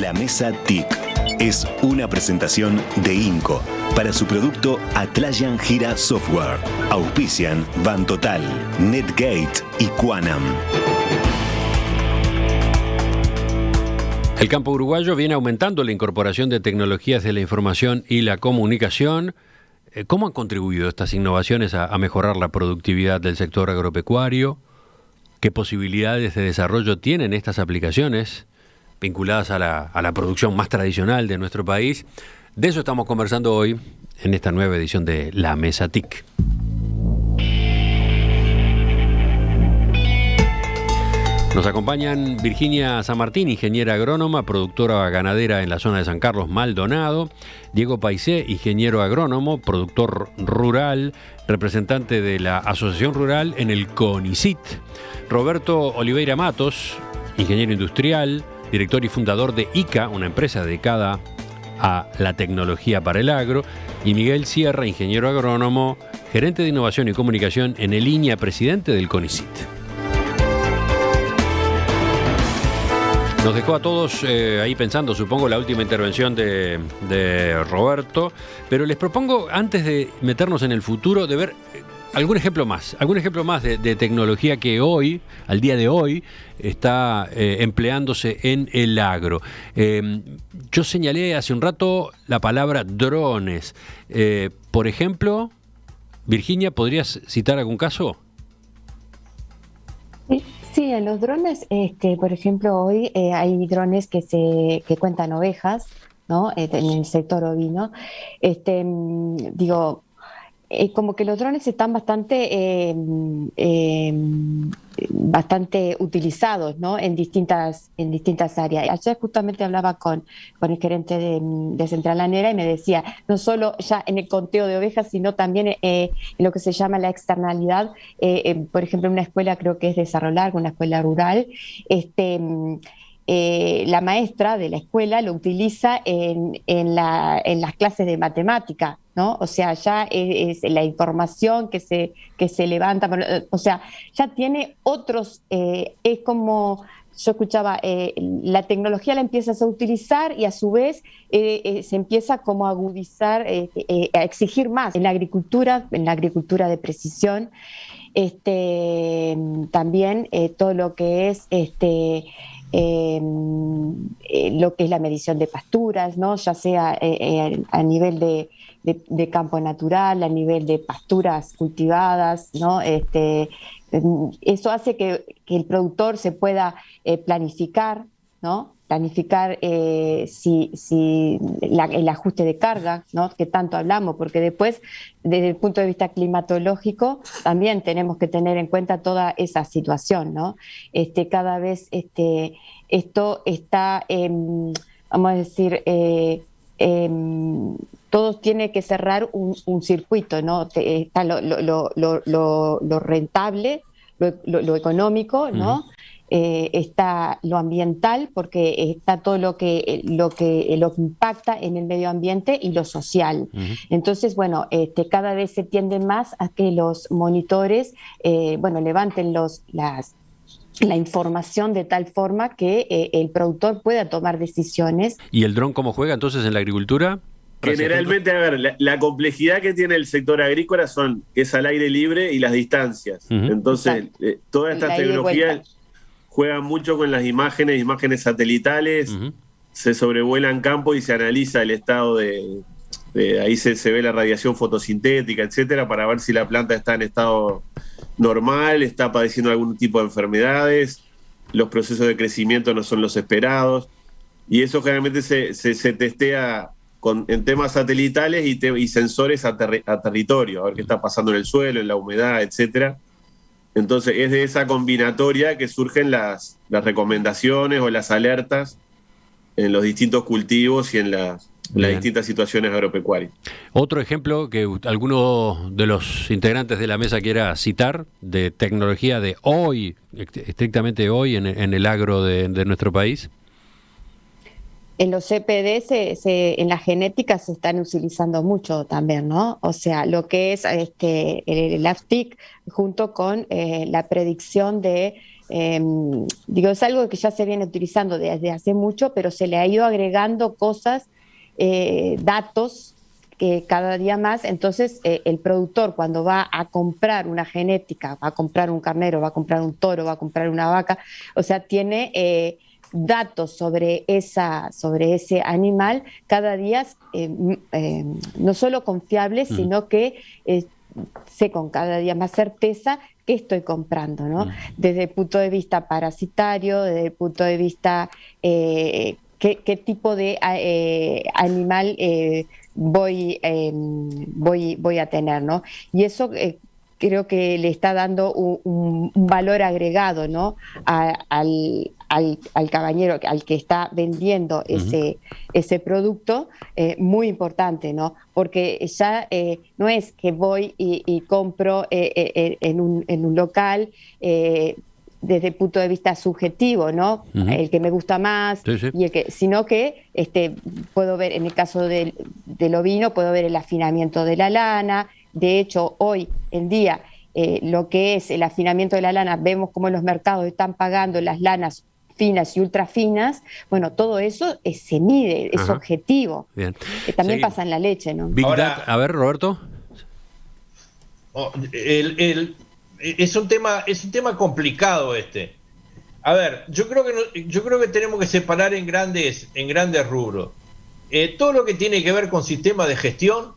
La Mesa TIC es una presentación de INCO para su producto Atlassian Gira Software. Auspician Vantotal, Netgate y Quanam. El campo uruguayo viene aumentando la incorporación de tecnologías de la información y la comunicación. ¿Cómo han contribuido estas innovaciones a mejorar la productividad del sector agropecuario? ¿Qué posibilidades de desarrollo tienen estas aplicaciones vinculadas a la producción más tradicional de nuestro país? De eso estamos conversando hoy en esta nueva edición de La Mesa TIC. Nos acompañan Virginia San Martín, ingeniera agrónoma, productora ganadera en la zona de San Carlos Maldonado; Diego Paisé, ingeniero agrónomo, productor rural, representante de la Asociación Rural en el CONICIT; Roberto Oliveira Matos, ingeniero industrial, director y fundador de ICA, una empresa dedicada a la tecnología para el agro; y Miguel Sierra, ingeniero agrónomo, gerente de innovación y comunicación en el INIA, presidente del CONICIT. Nos dejó a todos ahí pensando, supongo, la última intervención de Roberto, pero les propongo, antes de meternos en el futuro, de ver algún ejemplo más de tecnología que hoy, al día de hoy, está empleándose en el agro. Yo señalé hace un rato la palabra drones. Por ejemplo, Virginia, ¿podrías citar algún caso? Sí, en los drones, por ejemplo, hoy hay drones que cuentan ovejas, ¿no? En el sector ovino. Como que los drones están bastante utilizados, ¿no? en distintas áreas. Ayer justamente hablaba con el gerente de Central Lanera y me decía, no solo ya en el conteo de ovejas, sino también en lo que se llama la externalidad. Por ejemplo, en una escuela, creo que es de Cerro Largo, una escuela rural, la maestra de la escuela lo utiliza en las clases de matemática, ¿no? O sea, ya es la información que se levanta, o sea, ya tiene otros, es como, yo escuchaba, la tecnología la empiezas a utilizar y a su vez se empieza como a agudizar, a exigir más en la agricultura de precisión. También todo lo que es lo que es la medición de pasturas, ¿no? Ya sea a nivel de campo natural, a nivel de pasturas cultivadas, ¿no? Eso hace que el productor se pueda planificar, ¿no? Planificar el ajuste de carga, ¿no? Que tanto hablamos, porque después, desde el punto de vista climatológico, también tenemos que tener en cuenta toda esa situación, ¿no? Cada vez esto está, vamos a decir, todo tiene que cerrar un circuito, ¿no? Está lo rentable, lo económico, ¿no? Está lo ambiental, porque está todo lo que impacta en el medio ambiente, y lo social. Entonces, bueno, cada vez se tiende más a que los monitores, levanten la información de tal forma que el productor pueda tomar decisiones. ¿Y el dron cómo juega entonces en la agricultura? Generalmente, a ver, la complejidad que tiene el sector agrícola es al aire libre y las distancias. Entonces, todas estas tecnologías juegan mucho con las imágenes satelitales, se sobrevuelan campo y se analiza el estado ahí se ve la radiación fotosintética, etcétera, para ver si la planta está en estado normal, está padeciendo algún tipo de enfermedades, los procesos de crecimiento no son los esperados, y eso generalmente se testea en temas satelitales y sensores a territorio, a ver qué está pasando en el suelo, en la humedad, etcétera. Entonces es de esa combinatoria que surgen las recomendaciones o las alertas en los distintos cultivos y en las distintas situaciones agropecuarias. Otro ejemplo que alguno de los integrantes de la mesa quiera citar, de tecnología de hoy, estrictamente hoy, en el agro de nuestro país. En los CPD, en la genética se están utilizando mucho también, ¿no? O sea, lo que es el AFTIC junto con la predicción de digo, es algo que ya se viene utilizando desde hace mucho, pero se le ha ido agregando cosas, datos, que cada día más. Entonces el productor, cuando va a comprar una genética, va a comprar un carnero, va a comprar un toro, va a comprar una vaca, o sea, tiene datos sobre ese animal cada día, no solo confiables, sino que sé con cada día más certeza qué estoy comprando, ¿no? Desde el punto de vista parasitario, desde el punto de vista qué tipo de animal voy a tener, ¿no? Y eso creo que le está dando un valor agregado, ¿no? Al caballero, al que está vendiendo ese producto, muy importante, ¿no? Porque ya no es que voy y compro en un local desde el punto de vista subjetivo, ¿no? El que me gusta más, sí. y sino que puedo ver, en el caso del ovino, puedo ver el afinamiento de la lana. De hecho, hoy en día, lo que es el afinamiento de la lana, vemos cómo en los mercados están pagando las lanas finas y ultra finas. Bueno, todo eso se mide, es objetivo. Bien. También pasa en la leche, ¿no? Big Data. A ver, Roberto. Es un tema complicado este. A ver, yo creo que tenemos que separar en grandes rubros. Todo lo que tiene que ver con sistemas de gestión,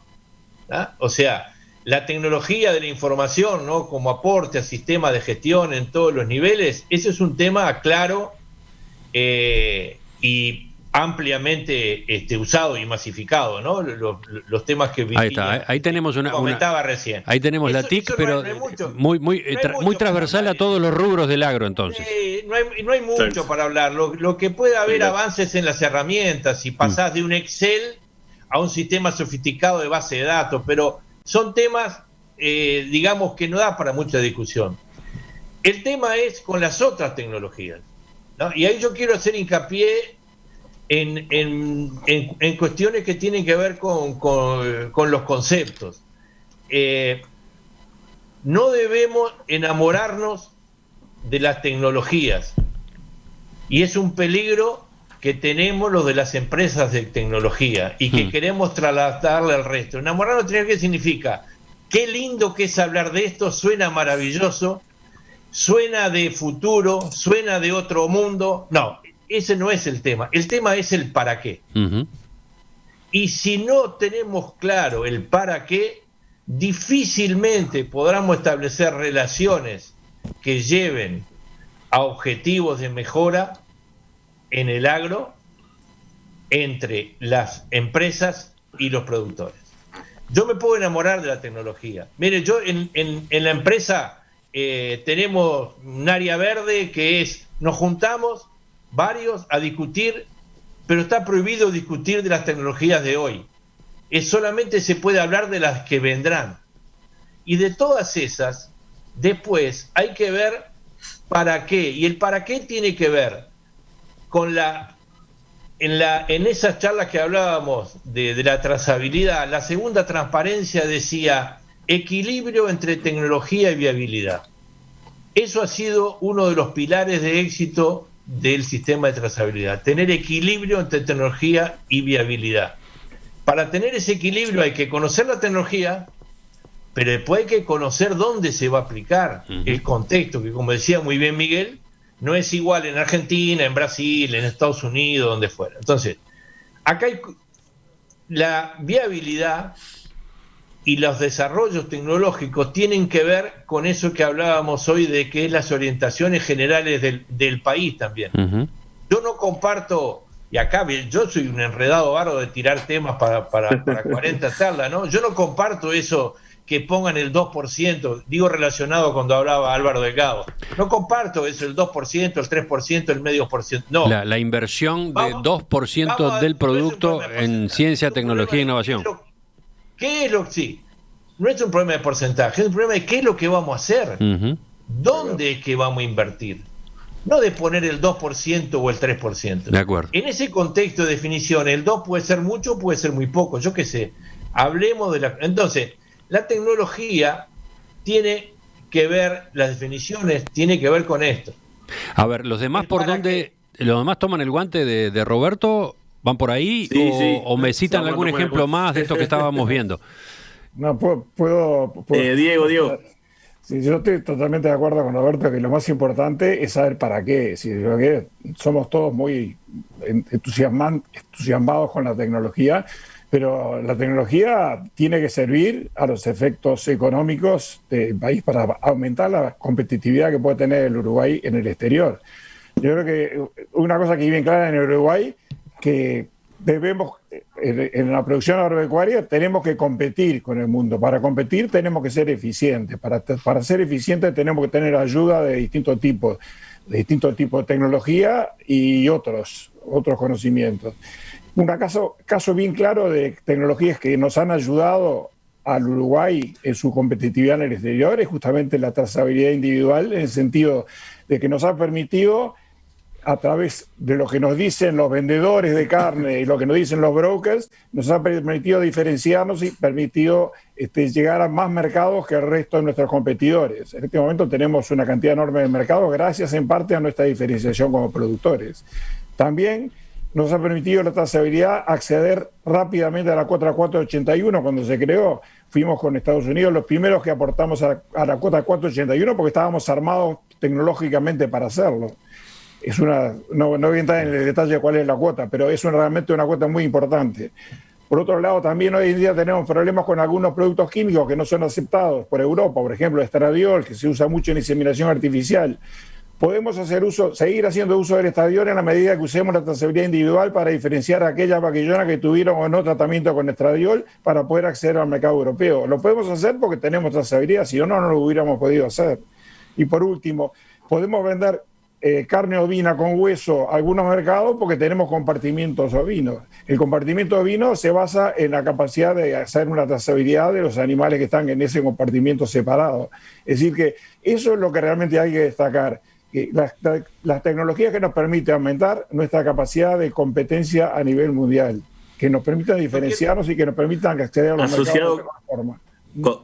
¿ah? O sea, la tecnología de la información, ¿no? Como aporte a sistemas de gestión en todos los niveles, ese es un tema claro y ampliamente usado y masificado, ¿no? Los temas que ahí está, ahí tenemos comentaba recién. Ahí tenemos la TIC, pero muy transversal a todos los rubros del agro, entonces. No hay mucho para hablar. Lo que puede haber avances en las herramientas, si pasás de un Excel a un sistema sofisticado de base de datos, pero son temas, digamos, que no da para mucha discusión. El tema es con las otras tecnologías, ¿no? Y ahí yo quiero hacer hincapié en cuestiones que tienen que ver con los conceptos. No debemos enamorarnos de las tecnologías, y es un peligro que tenemos los de las empresas de tecnología y que queremos trasladarle al resto. Enamorarnos de tecnología significa: qué lindo que es hablar de esto, suena maravilloso, suena de futuro, suena de otro mundo. No, ese no es el tema. El tema es el para qué. Y si no tenemos claro el para qué, difícilmente podremos establecer relaciones que lleven a objetivos de mejora en el agro entre las empresas y los productores. Yo me puedo enamorar de la tecnología. Mire, yo en la empresa tenemos un área verde que es, nos juntamos varios a discutir, pero está prohibido discutir de las tecnologías de hoy. Solamente se puede hablar de las que vendrán. Y de todas esas, después hay que ver para qué. Y el para qué tiene que ver con en esas charlas que hablábamos de la trazabilidad. La segunda transparencia decía equilibrio entre tecnología y viabilidad. Eso ha sido uno de los pilares de éxito del sistema de trazabilidad, tener equilibrio entre tecnología y viabilidad. Para tener ese equilibrio hay que conocer la tecnología, pero después hay que conocer dónde se va a aplicar, el contexto, que como decía muy bien Miguel, no es igual en Argentina, en Brasil, en Estados Unidos, donde fuera. Entonces, acá hay la viabilidad y los desarrollos tecnológicos tienen que ver con eso que hablábamos hoy, de que es las orientaciones generales del país también. Yo no comparto, y acá yo soy un enredado barro de tirar temas para 40 charlas, ¿no? Yo no comparto eso que pongan el 2%, digo relacionado cuando hablaba Álvaro Delgado. No comparto eso, el 2%, el 3%, el medio por ciento. No. La inversión de 2% del producto en ciencia, tecnología e innovación. ¿Qué es lo que sí? No es un problema de porcentaje, es un problema de qué es lo que vamos a hacer. ¿Dónde es que vamos a invertir? No de poner el 2% o el 3%. De acuerdo. En ese contexto de definición, el 2 puede ser mucho, puede ser muy poco, yo qué sé. Hablemos de la... Entonces, la tecnología tiene que ver, las definiciones tiene que ver con esto. A ver, ¿los demás por dónde? ¿Los demás toman el guante de Roberto? ¿Van por ahí? Sí, ¿O me citan algún ejemplo más de esto que estábamos viendo? No, puedo Diego. Sí, yo estoy totalmente de acuerdo con Roberto que lo más importante es saber para qué. Si somos todos muy entusiasmados con la tecnología, pero la tecnología tiene que servir a los efectos económicos del país para aumentar la competitividad que puede tener el Uruguay en el exterior. Yo creo que una cosa que es bien clara en el Uruguay, que debemos, en la producción agropecuaria, tenemos que competir con el mundo. Para competir tenemos que ser eficientes. Para ser eficientes tenemos que tener ayuda de distintos tipos de tecnología y otros conocimientos. Un caso bien claro de tecnologías que nos han ayudado al Uruguay en su competitividad en el exterior es justamente la trazabilidad individual, en el sentido de que nos ha permitido, a través de lo que nos dicen los vendedores de carne y lo que nos dicen los brokers, nos ha permitido diferenciarnos y permitido llegar a más mercados que el resto de nuestros competidores. En este momento tenemos una cantidad enorme de mercados gracias en parte a nuestra diferenciación como productores. También nos ha permitido la trazabilidad acceder rápidamente a la cuota 481 cuando se creó. Fuimos con Estados Unidos los primeros que aportamos a la cuota 481 porque estábamos armados tecnológicamente para hacerlo. No voy a entrar en el detalle de cuál es la cuota, pero es realmente una cuota muy importante. Por otro lado, también hoy en día tenemos problemas con algunos productos químicos que no son aceptados por Europa, por ejemplo, el estradiol, que se usa mucho en inseminación artificial. Podemos seguir haciendo uso del estradiol en la medida que usemos la trazabilidad individual para diferenciar a aquellas vaquillonas que tuvieron o no tratamiento con estradiol para poder acceder al mercado europeo. Lo podemos hacer porque tenemos trazabilidad, si no, no lo hubiéramos podido hacer. Y por último, podemos vender carne ovina con hueso a algunos mercados porque tenemos compartimientos ovinos. El compartimiento ovino se basa en la capacidad de hacer una trazabilidad de los animales que están en ese compartimento separado. Es decir, que eso es lo que realmente hay que destacar. Las tecnologías que nos permiten aumentar nuestra capacidad de competencia a nivel mundial, que nos permitan diferenciarnos y que nos permitan acceder a los mercados de otra forma.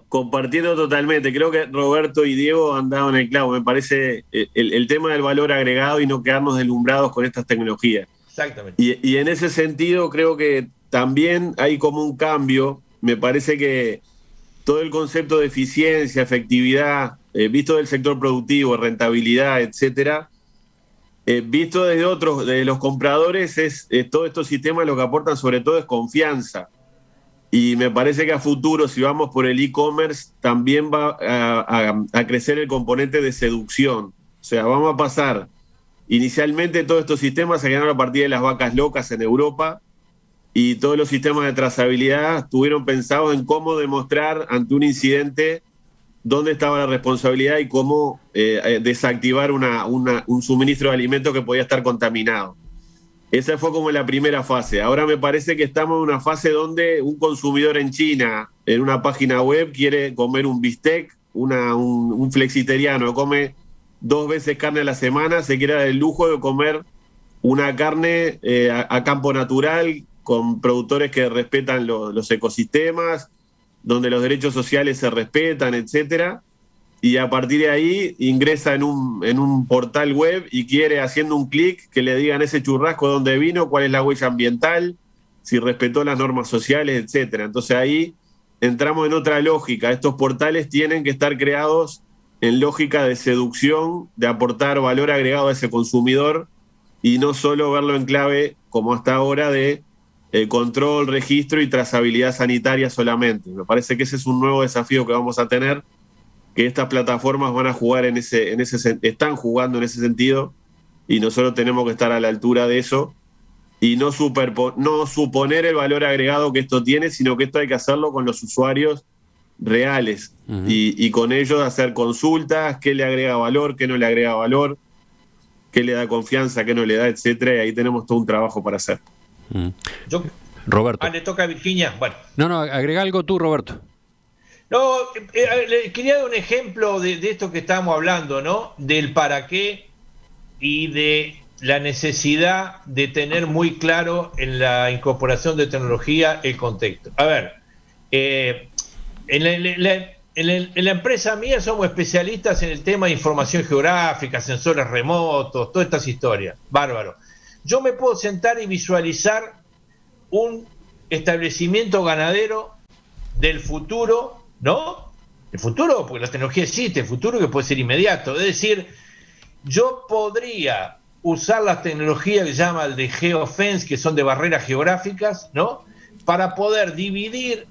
Compartiendo totalmente, creo que Roberto y Diego han dado en el clavo. Me parece el tema del valor agregado y no quedarnos deslumbrados con estas tecnologías. Exactamente. Y en ese sentido creo que también hay como un cambio. Me parece que todo el concepto de eficiencia, efectividad, visto del sector productivo, rentabilidad, etcétera, visto desde los compradores, todos estos sistemas lo que aportan sobre todo es confianza. Y me parece que a futuro, si vamos por el e-commerce, también va a crecer el componente de seducción. O sea, vamos a pasar, inicialmente todos estos sistemas se crearon a partir de las vacas locas en Europa, y todos los sistemas de trazabilidad estuvieron pensados en cómo demostrar ante un incidente dónde estaba la responsabilidad y cómo desactivar un suministro de alimentos que podía estar contaminado. Esa fue como la primera fase. Ahora me parece que estamos en una fase donde un consumidor en China, en una página web, quiere comer un bistec, un flexitariano, come 2 veces carne a la semana, se quiere dar el lujo de comer una carne a campo natural, con productores que respetan los ecosistemas, donde los derechos sociales se respetan, etcétera. Y a partir de ahí ingresa en un portal web y quiere, haciendo un clic, que le digan ese churrasco de dónde vino, cuál es la huella ambiental, si respetó las normas sociales, etcétera. Entonces ahí entramos en otra lógica. Estos portales tienen que estar creados en lógica de seducción, de aportar valor agregado a ese consumidor y no solo verlo en clave, como hasta ahora, de control, registro y trazabilidad sanitaria solamente. Me parece que ese es un nuevo desafío que vamos a tener, que estas plataformas van a jugar están jugando en ese sentido, y nosotros tenemos que estar a la altura de eso y no suponer el valor agregado que esto tiene, sino que esto hay que hacerlo con los usuarios reales. Uh-huh. y con ellos hacer consultas, qué le agrega valor, qué no le agrega valor, qué le da confianza, qué no le da, etcétera, y ahí tenemos todo un trabajo para hacer. Roberto. Le toca a Virginia. Bueno. No, agrega algo tú, Roberto. No, quería dar un ejemplo de esto que estábamos hablando, ¿no? Del para qué y de la necesidad de tener muy claro en la incorporación de tecnología el contexto. A ver, en la empresa mía somos especialistas en el tema de información geográfica, sensores remotos, todas estas historias. Bárbaro. Yo me puedo sentar y visualizar un establecimiento ganadero del futuro, ¿no? El futuro, porque la tecnología existe, el futuro que puede ser inmediato. Es decir, yo podría usar las tecnologías que llaman de geofence, que son de barreras geográficas, ¿no? Para poder dividir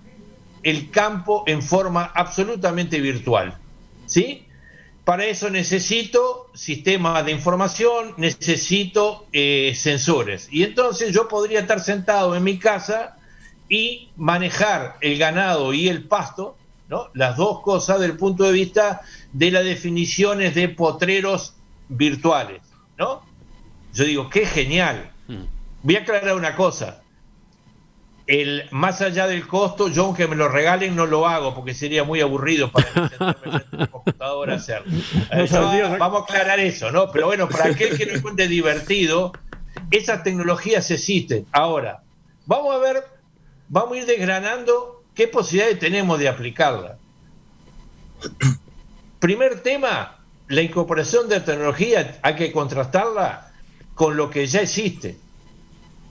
el campo en forma absolutamente virtual, ¿sí? Para eso necesito sistemas de información, necesito sensores. Y entonces yo podría estar sentado en mi casa y manejar el ganado y el pasto, ¿no? Las dos cosas desde el punto de vista de las definiciones de potreros virtuales, ¿no? Yo digo, qué genial. Voy a aclarar una cosa. Más allá del costo, yo aunque me lo regalen no lo hago porque sería muy aburrido para sentarme frente a una computadora a hacerlo. Vamos a aclarar eso, ¿no? Pero bueno, para aquel que lo encuentre divertido, esas tecnologías existen. Ahora, vamos a ir desgranando qué posibilidades tenemos de aplicarla. Primer tema, la incorporación de tecnología hay que contrastarla con lo que ya existe.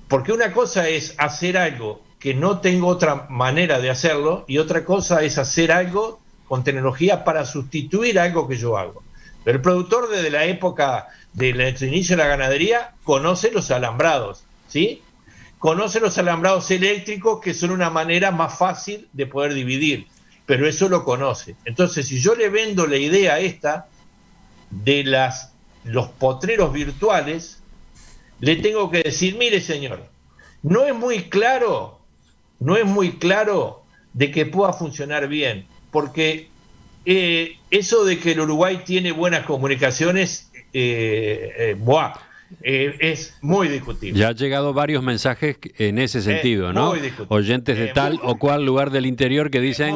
Porque una cosa es hacer algo que no tengo otra manera de hacerlo y otra cosa es hacer algo con tecnología para sustituir algo que yo hago. Pero el productor desde la época del inicio de la ganadería conoce los alambrados, ¿sí? Conoce los alambrados eléctricos que son una manera más fácil de poder dividir, pero eso lo conoce. Entonces, si yo le vendo la idea esta de los potreros virtuales, le tengo que decir, mire señor, no es muy claro de que pueda funcionar bien, porque eso de que el Uruguay tiene buenas comunicaciones, es muy discutible. Ya han llegado varios mensajes en ese sentido, ¿no? Oyentes de tal o cual lugar del interior que dicen,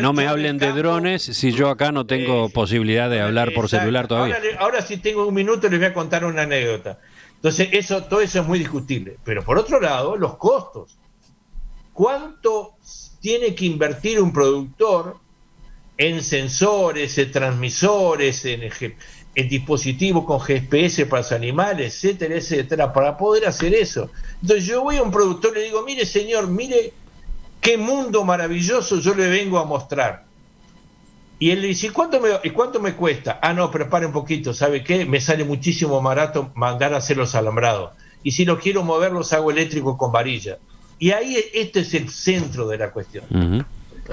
no me hablen de drones si yo acá no tengo posibilidad de hablar por celular todavía. Ahora si tengo un minuto les voy a contar una anécdota. Entonces, todo eso es muy discutible. Pero por otro lado, los costos. ¿Cuánto tiene que invertir un productor en sensores, en transmisores, en dispositivos con GPS para los animales, etcétera, etcétera, para poder hacer eso? Entonces yo voy a un productor y le digo, mire señor, mire qué mundo maravilloso yo le vengo a mostrar. Y él le dice, ¿cuánto me cuesta? Ah, no, pero pare un poquito, ¿sabe qué? Me sale muchísimo barato mandar a hacer los alambrados. Y si los quiero mover, los hago eléctricos con varilla. Y ahí este es el centro de la cuestión. Uh-huh.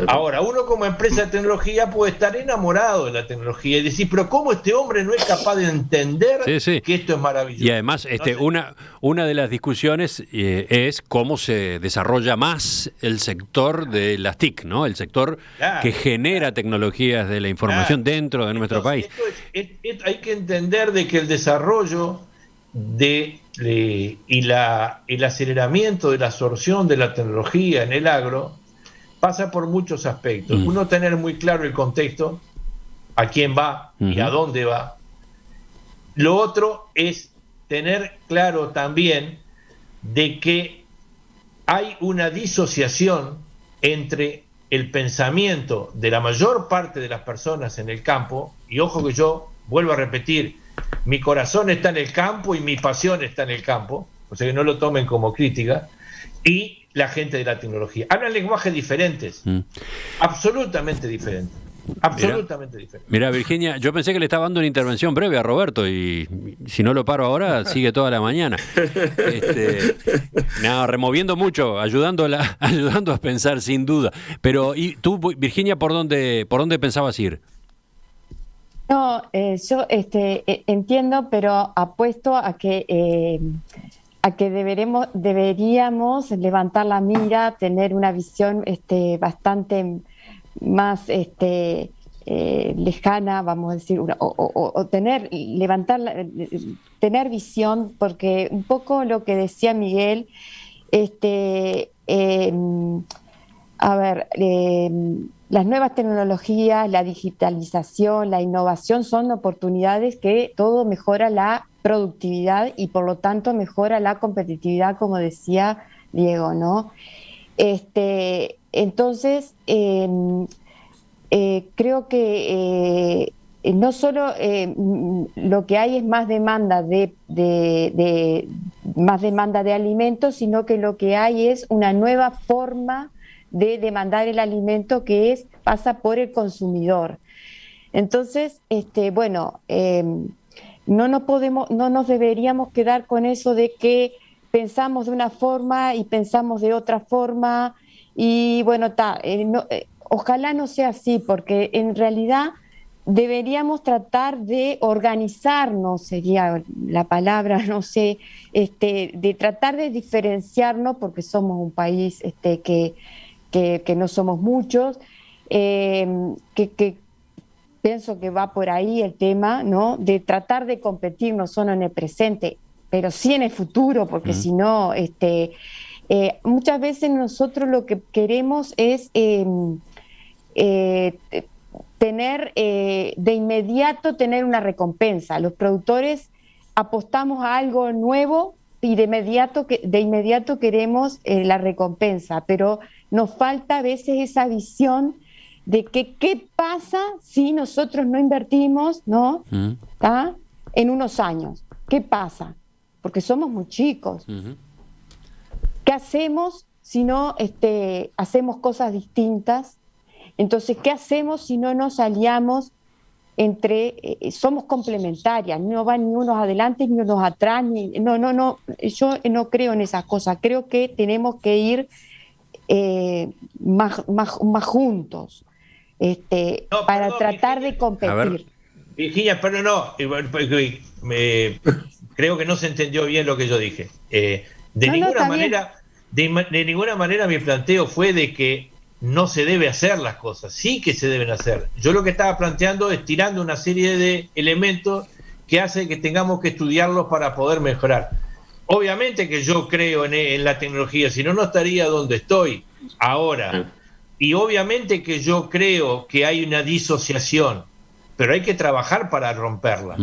Ahora, uno como empresa de tecnología puede estar enamorado de la tecnología y decir, pero ¿cómo este hombre no es capaz de entender que esto es maravilloso? Y además, una de las discusiones es cómo se desarrolla más el sector de las TIC, ¿no? El sector que genera tecnologías de la información dentro de nuestro país. Hay que entender de que el desarrollo y el aceleramiento de la absorción de la tecnología en el agro pasa por muchos aspectos. Uno, tener muy claro el contexto, a quién va y a dónde va. Lo otro es tener claro también de que hay una disociación entre el pensamiento de la mayor parte de las personas en el campo, y ojo que yo vuelvo a repetir, mi corazón está en el campo y mi pasión está en el campo, o sea que no lo tomen como crítica, y la gente de la tecnología. Hablan lenguajes diferentes, absolutamente diferentes. Absolutamente diferente. Mira, Virginia, yo pensé que le estaba dando una intervención breve a Roberto y si no lo paro ahora, sigue toda la mañana. Removiendo mucho, ayudando a pensar sin duda. Pero, ¿y tú, Virginia, por dónde pensabas ir? No, yo entiendo, pero apuesto a que deberíamos levantar la mira, tener una visión bastante más lejana, vamos a decir, tener visión, porque un poco lo que decía Miguel, las nuevas tecnologías, la digitalización, la innovación son oportunidades que todo mejora la productividad y por lo tanto mejora la competitividad, como decía Diego, ¿no? Entonces, creo que no solo lo que hay es más demanda más demanda de alimentos, sino que lo que hay es una nueva forma de demandar el alimento que pasa por el consumidor. Entonces, bueno, no nos deberíamos quedar con eso de que pensamos de una forma y pensamos de otra forma, y bueno, ojalá no sea así, porque en realidad deberíamos tratar de organizarnos, sería la palabra, no sé, de tratar de diferenciarnos, porque somos un país que no somos muchos, que pienso que va por ahí el tema, ¿no? De tratar de competir no solo en el presente, pero sí en el futuro, porque si no, muchas veces nosotros lo que queremos es tener de inmediato tener una recompensa. Los productores apostamos a algo nuevo y de inmediato queremos la recompensa, pero nos falta a veces esa visión de que qué pasa si nosotros no invertimos, ¿no? ¿Tá? En unos años. ¿Qué pasa? Porque somos muy chicos. ¿Qué hacemos si no hacemos cosas distintas? Entonces, ¿qué hacemos si no nos aliamos somos complementarias, no van ni unos adelante ni unos atrás, no, yo no creo en esas cosas, creo que tenemos que ir más juntos, para tratar de competir. Virginia, pero no, creo que no se entendió bien lo que yo dije. De ninguna manera mi planteo fue de que no se debe hacer las cosas, sí que se deben hacer. Yo lo que estaba planteando es tirando una serie de elementos que hace que tengamos que estudiarlos para poder mejorar. Obviamente que yo creo en la tecnología, si no, no estaría donde estoy ahora. Y obviamente que yo creo que hay una disociación, pero hay que trabajar para romperla.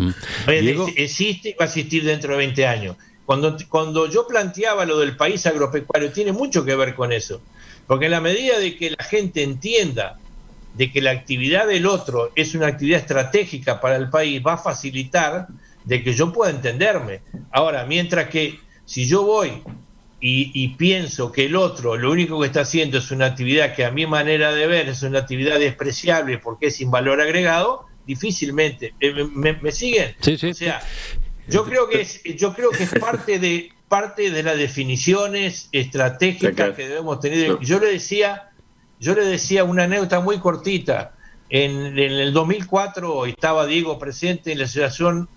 Existe y va a existir dentro de 20 años. Cuando yo planteaba lo del país agropecuario, tiene mucho que ver con eso. Porque en la medida de que la gente entienda de que la actividad del otro es una actividad estratégica para el país, va a facilitar de que yo pueda entenderme. Ahora, mientras que si yo voy y pienso que el otro lo único que está haciendo es una actividad que a mi manera de ver es una actividad despreciable porque es sin valor agregado, difícilmente. ¿Me siguen? Sí, sí. O sea, yo creo que es parte de las definiciones estratégicas que debemos tener. Yo le decía una anécdota muy cortita. En el 2004 estaba Diego presente en la Asociación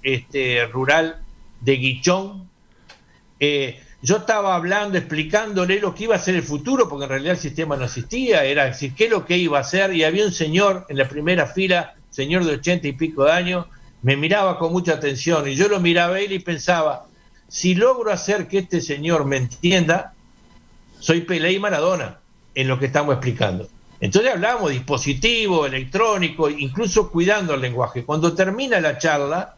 Rural de Guichón. Yo estaba hablando, explicándole lo que iba a ser el futuro, porque en realidad el sistema no existía, era decir, qué es lo que iba a hacer, y había un señor en la primera fila, señor de 80 y pico de años, me miraba con mucha atención, y yo lo miraba a él y pensaba, si logro hacer que este señor me entienda, soy Pelé y Maradona en lo que estamos explicando. Entonces hablábamos de dispositivo electrónico, incluso cuidando el lenguaje. Cuando termina la charla,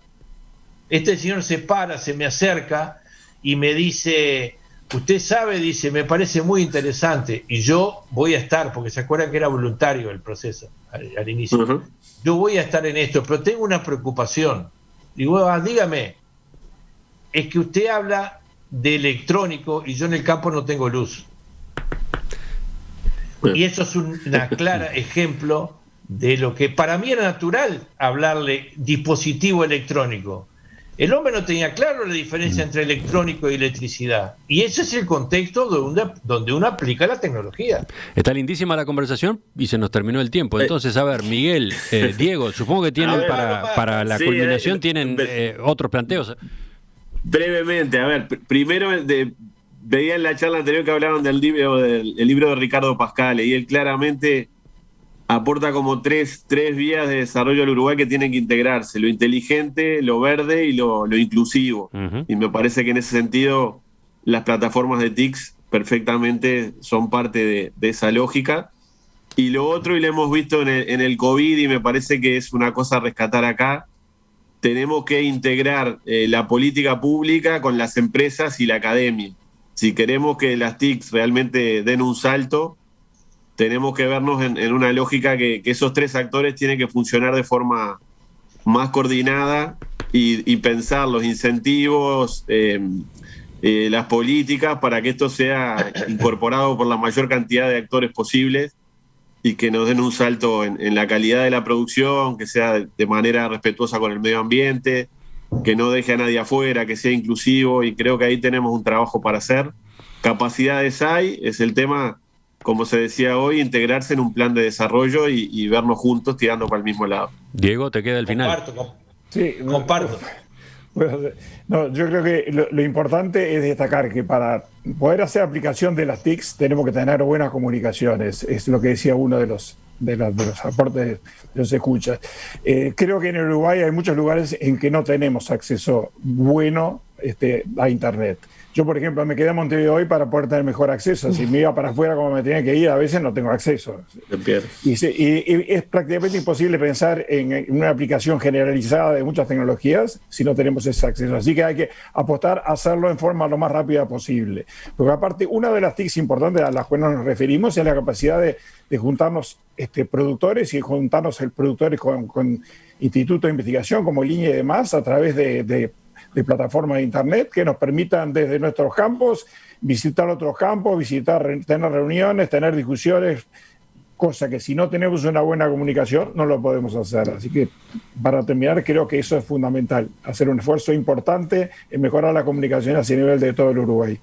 este señor se para, se me acerca y me dice, usted sabe, dice, me parece muy interesante, y yo voy a estar, porque se acuerdan que era voluntario el proceso al inicio, yo voy a estar en esto, pero tengo una preocupación. Digo, dígame, es que usted habla de electrónico y yo en el campo no tengo luz. Y eso es un claro ejemplo de lo que para mí era natural hablarle dispositivo electrónico. El hombre no tenía claro la diferencia entre electrónico y electricidad. Y ese es el contexto donde uno aplica la tecnología. Está lindísima la conversación y se nos terminó el tiempo. Entonces, a ver, Miguel, Diego, supongo que tienen para la culminación tienen otros planteos. Brevemente, a ver, primero veía en la charla anterior que hablaron del libro de Ricardo Pascale, y él claramente aporta como tres vías de desarrollo del Uruguay que tienen que integrarse: lo inteligente, lo verde y lo inclusivo. Y me parece que en ese sentido las plataformas de TICs perfectamente son parte de esa lógica. Y lo otro, y lo hemos visto en el COVID, y me parece que es una cosa a rescatar acá, tenemos que integrar la política pública con las empresas y la academia. Si queremos que las TICs realmente den un salto, tenemos que vernos en una lógica que esos tres actores tienen que funcionar de forma más coordinada y pensar los incentivos, las políticas para que esto sea incorporado por la mayor cantidad de actores posibles y que nos den un salto en la calidad de la producción, que sea de manera respetuosa con el medio ambiente, que no deje a nadie afuera, que sea inclusivo, y creo que ahí tenemos un trabajo para hacer. Capacidades hay, es el tema, como se decía hoy, integrarse en un plan de desarrollo y vernos juntos tirando para el mismo lado. Diego, te queda el final. Comparto. Bueno, no, yo creo que lo importante es destacar que para poder hacer aplicación de las TICs tenemos que tener buenas comunicaciones. Es lo que decía uno de los aportes de los escuchas. Creo que en Uruguay hay muchos lugares en que no tenemos acceso bueno a Internet. Yo, por ejemplo, me quedé en Montevideo hoy para poder tener mejor acceso. Si me iba para afuera como me tenía que ir, a veces no tengo acceso. Y es prácticamente imposible pensar en una aplicación generalizada de muchas tecnologías si no tenemos ese acceso. Así que hay que apostar a hacerlo en forma lo más rápida posible. Porque aparte, una de las TICs importantes a las cuales nos referimos es la capacidad de juntarnos productores y juntarnos productores con institutos de investigación como Línea y demás a través de plataformas de Internet que nos permitan desde nuestros campos visitar otros campos, tener reuniones, tener discusiones, cosa que si no tenemos una buena comunicación no lo podemos hacer. Así que para terminar creo que eso es fundamental, hacer un esfuerzo importante en mejorar la comunicación a ese nivel de todo el Uruguay.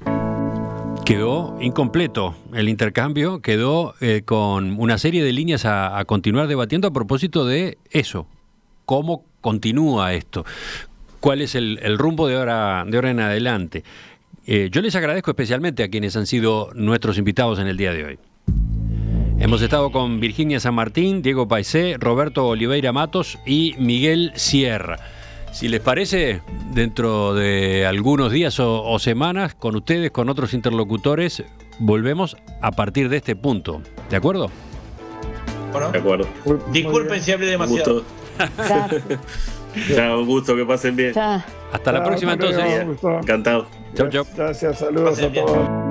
Quedó incompleto el intercambio, quedó con una serie de líneas a continuar debatiendo a propósito de eso, cómo continúa esto. ¿Cuál es el rumbo de ahora en adelante? Yo les agradezco especialmente a quienes han sido nuestros invitados en el día de hoy. Hemos estado con Virginia San Martín, Diego Paisé, Roberto Oliveira Matos y Miguel Sierra. Si les parece, dentro de algunos días o semanas, con ustedes, con otros interlocutores, volvemos a partir de este punto. ¿De acuerdo? Bueno, de acuerdo. Disculpen si hablé demasiado. Chao, un gusto, que pasen bien. Hasta la próxima entonces. Encantado. Chau, chau. Gracias, saludos a todos.